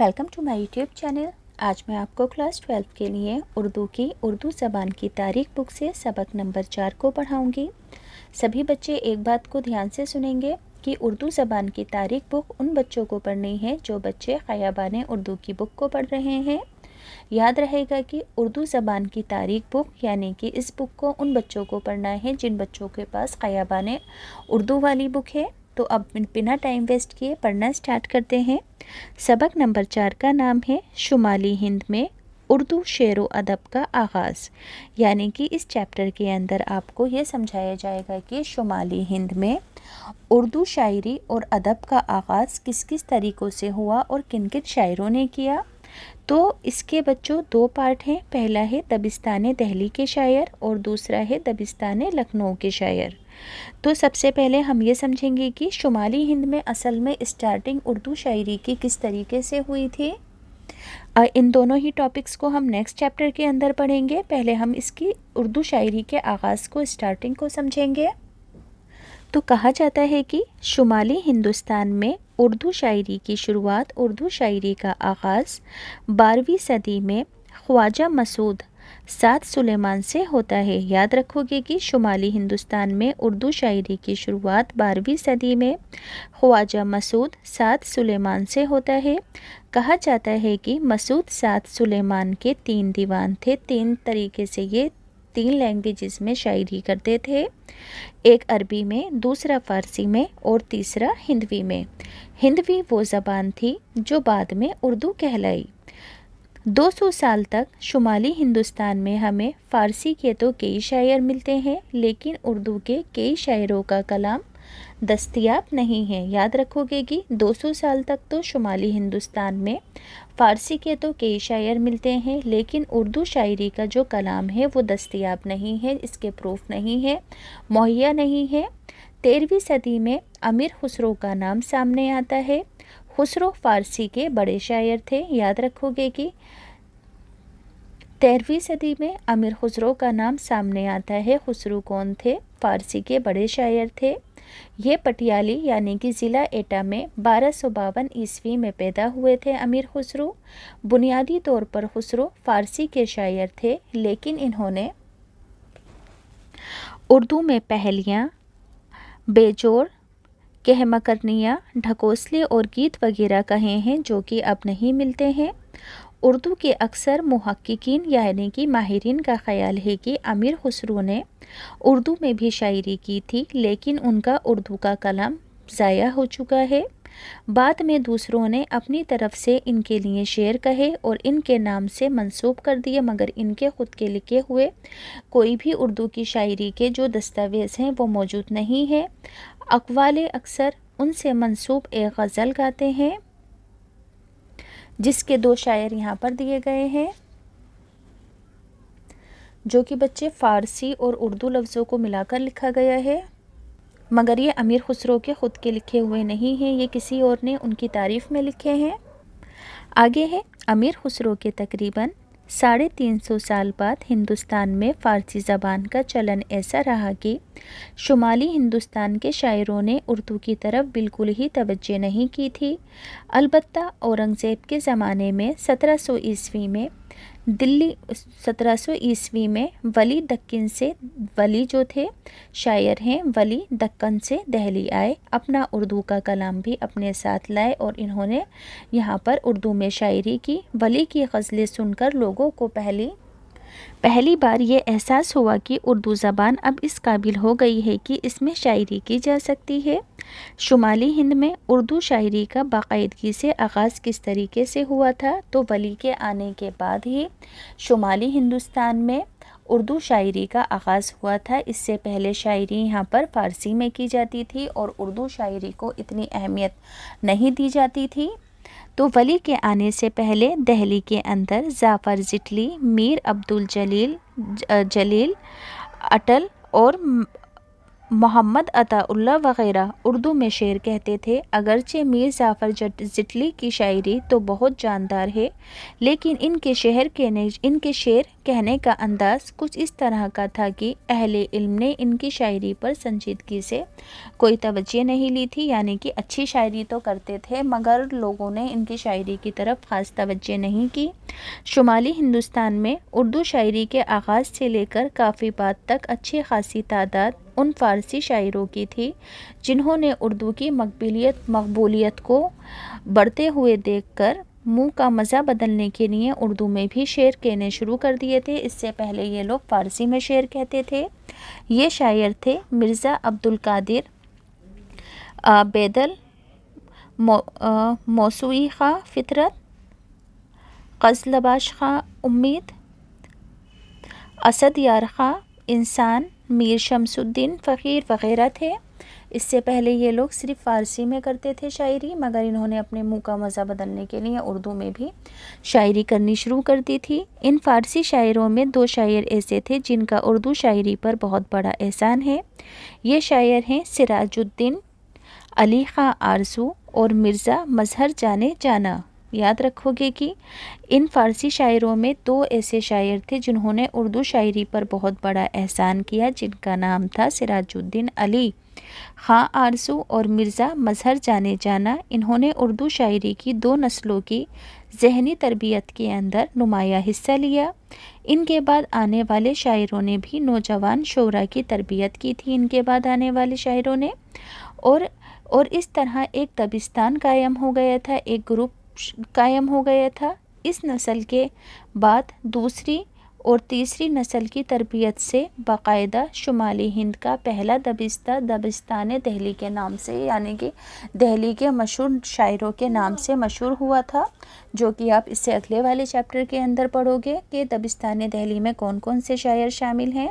Welcome to my YouTube channel. आज मैं आपको क्लास 12 के लिए उर्दू ज़बान की तारीख बुक से सबक नंबर 4 को पढ़ाऊंगी। सभी बच्चे एक बात को ध्यान से सुनेंगे कि उर्दू ज़बान की तारीख बुक उन बच्चों को पढ़नी है जो बच्चे ख़याबान उर्दू की बुक को पढ़ रहे हैं। याद रहेगा कि उर्दू ज़बान की तारीख बुक यानी कि इस बुक को उन बच्चों को पढ़ना है जिन बच्चों के पास ख़याबान उर्दू वाली बुक है। तो अब बिना टाइम वेस्ट किए पढ़ना स्टार्ट करते हैं। सबक नंबर 4 का नाम है शुमाली हिंद में उर्दू शेर व अदब का आगाज़। यानी कि इस चैप्टर के अंदर आपको ये समझाया जाएगा कि शुमाली हिंद में उर्दू शायरी और अदब का आगाज़ किस किस तरीक़ों से हुआ और किन किन शायरों ने किया। तो इसके बच्चों दो पार्ट हैं। पहला है दबिस्तान दहली के शायर और दूसरा है दबिस्तान लखनऊ के शायर। तो सबसे पहले हम ये समझेंगे कि शुमाली हिंद में असल में स्टार्टिंग उर्दू शायरी की किस तरीके से हुई थी। इन दोनों ही टॉपिक्स को हम नेक्स्ट चैप्टर के अंदर पढ़ेंगे। पहले हम इसकी उर्दू शायरी के आगाज़ को स्टार्टिंग को समझेंगे। तो कहा जाता है कि शुमाली हिंदुस्तान में उर्दू शायरी की शुरुआत, उर्दू शायरी का आगाज़ 12वीं सदी में ख्वाजा मसूद साद सुलेमान से होता है। याद रखोगे कि शुमाली हिंदुस्तान में उर्दू शायरी की शुरुआत 12वीं सदी में ख्वाजा मसूद साद सुलेमान से होता है। कहा जाता है कि मसूद साद सुलेमान के 3 दीवान थे। 3 तरीके से ये 3 लैंग्वेजेस में शायरी करते थे, एक अरबी में, दूसरा फ़ारसी में और तीसरा हिंदवी में। हिंदवी वो ज़बान थी जो बाद में उर्दू कहलाई। 200 साल तक शुमाली हिंदुस्तान में हमें फ़ारसी के तो कई शायर मिलते हैं लेकिन उर्दू के कई शायरों का कलाम दस्तयाब नहीं है। याद रखोगे कि 200 साल तक तो शुमाली हिंदुस्तान में फ़ारसी के तो कई शायर मिलते हैं लेकिन उर्दू शायरी का जो कलाम है वो दस्तयाब नहीं है, इसके प्रूफ नहीं है, मुहैया नहीं है। 13वीं सदी में अमीर खुसरो का नाम सामने आता है। खुसरो फ़ारसी के बड़े शायर थे। याद रखोगे कि 13वीं सदी में अमीर खुसरो का नाम सामने आता है। खुसरो कौन थे? फ़ारसी के बड़े शायर थे। ये पटियाली यानी कि ज़िला एटा में 1252 ईस्वी में पैदा हुए थे अमीर खुसरो। बुनियादी तौर पर खुसरो फ़ारसी के शायर थे लेकिन इन्होंने उर्दू में पहेलियाँ, बेजोड़, कहमकरनिया, ढकोसले और गीत वगैरह कहे हैं जो कि अब नहीं मिलते हैं। उर्दू के अक्सर मुहक्किकीन यानी कि माहिरीन का ख़याल है कि अमीर खुसरो ने उर्दू में भी शायरी की थी लेकिन उनका उर्दू का कलाम ज़ाया हो चुका है। बाद में दूसरों ने अपनी तरफ से इनके लिए शेर कहे और इनके नाम से मंसूब कर दिए, मगर इनके ख़ुद के लिखे हुए कोई भी उर्दू की शायरी के जो दस्तावेज़ हैं वो मौजूद नहीं है। अक़वाले अक्सर उनसे मंसूब एक गज़ल गाते हैं जिसके 2 शायर यहाँ पर दिए गए हैं जो कि बच्चे फ़ारसी और उर्दू लफ्ज़ों को मिलाकर लिखा गया है, मगर ये अमीर खुसरो के ख़ुद के लिखे हुए नहीं हैं, ये किसी और ने उनकी तारीफ़ में लिखे हैं। आगे है अमीर खुसरो के तकरीबन 350 साल बाद हिंदुस्तान में फ़ारसी ज़बान का चलन ऐसा रहा कि शुमाली हिंदुस्तान के शायरों ने उर्दू की तरफ बिल्कुल ही तवज्जो नहीं की थी। अलबत्ता औरंगज़ेब के ज़माने में 1700 ईस्वी में वली दक्कन से, वली जो थे शायर हैं, वली दक्कन से दहली आए, अपना उर्दू का कलाम भी अपने साथ लाए और इन्होंने यहाँ पर उर्दू में शायरी की। वली की ग़ज़लें सुनकर लोगों को पहली बार ये एहसास हुआ कि उर्दू ज़बान अब इस काबिल हो गई है कि इसमें शायरी की जा सकती है। शुमाली हिंद में उर्दू शायरी का बाकायदगी से आगाज़ किस तरीके से हुआ था? तो वली के आने के बाद ही शुमाली हिंदुस्तान में उर्दू शायरी का आगाज़ हुआ था। इससे पहले शायरी यहाँ पर फ़ारसी में की जाती थी और उर्दू शायरी को इतनी अहमियत नहीं दी जाती थी। तो वली के आने से पहले दहली के अंदर ज़ाफ़र ज़िटली, मीर अब्दुल जलील अटल और मोहम्मद अताउल्लाह वग़ैरह उर्दू में शेर कहते थे। अगरचे मीर ज़ाफ़र ज़िटली की शायरी तो बहुत जानदार है लेकिन इनके शेर کہنے کا انداز کچھ اس طرح کا تھا کہ اہل علم نے ان کی شاعری پر سنجیدگی سے کوئی توجہ نہیں لی تھی، یعنی کہ اچھی شاعری تو کرتے تھے مگر لوگوں نے ان کی شاعری کی طرف خاص توجہ نہیں کی۔ شمالی ہندوستان میں اردو شاعری کے آغاز سے لے کر کافی بعد تک اچھی خاصی تعداد ان فارسی شاعروں کی تھی جنہوں نے اردو کی مقبولیت کو بڑھتے ہوئے دیکھ کر منہ کا مزہ بدلنے کے لیے اردو میں بھی شعر کہنے شروع کر دیے تھے۔ اس سے پہلے یہ لوگ فارسی میں شعر کہتے تھے۔ یہ شاعر تھے مرزا عبدالقادر بیدل، موسوی خاں فطرت، قزلباش خاں امید، اسد یار خاں انسان، میر شمس الدین فقیر وغیرہ تھے۔ اس سے پہلے یہ لوگ صرف فارسی میں کرتے تھے شاعری، مگر انہوں نے اپنے منہ کا مزہ بدلنے کے لیے اردو میں بھی شاعری کرنی شروع کر دی تھی۔ ان فارسی شاعروں میں 2 شاعر ایسے تھے جن کا اردو شاعری پر بہت بڑا احسان ہے۔ یہ شاعر ہیں سراج الدین علی خاں آرزو اور مرزا مظہر جانے جانا۔ یاد رکھو گے کہ ان فارسی شاعروں میں 2 ایسے شاعر تھے جنہوں نے اردو شاعری پر بہت بڑا احسان کیا، جن کا نام تھا سراج الدین علی خاں آرزو اور مرزا مظہر جانے جانا۔ انہوں نے اردو شاعری کی 2 نسلوں کی ذہنی تربیت کے اندر نمایاں حصہ لیا۔ ان کے بعد آنے والے شاعروں نے بھی نوجوان شعراء کی تربیت کی تھی، ان کے بعد آنے والے شاعروں نے، اور اس طرح ایک دبستان قائم ہو گیا تھا، ایک گروپ قائم ہو گیا تھا۔ اس نسل کے بعد دوسری اور تیسری نسل کی تربیت سے باقاعدہ شمالی ہند کا پہلا دبستان دہلی کے نام سے، یعنی کہ دہلی کے مشہور شاعروں کے نام سے مشہور ہوا تھا، جو کہ آپ اس سے اگلے والے چیپٹر کے اندر پڑھو گے کہ دبستان دہلی میں کون کون سے شاعر شامل ہیں۔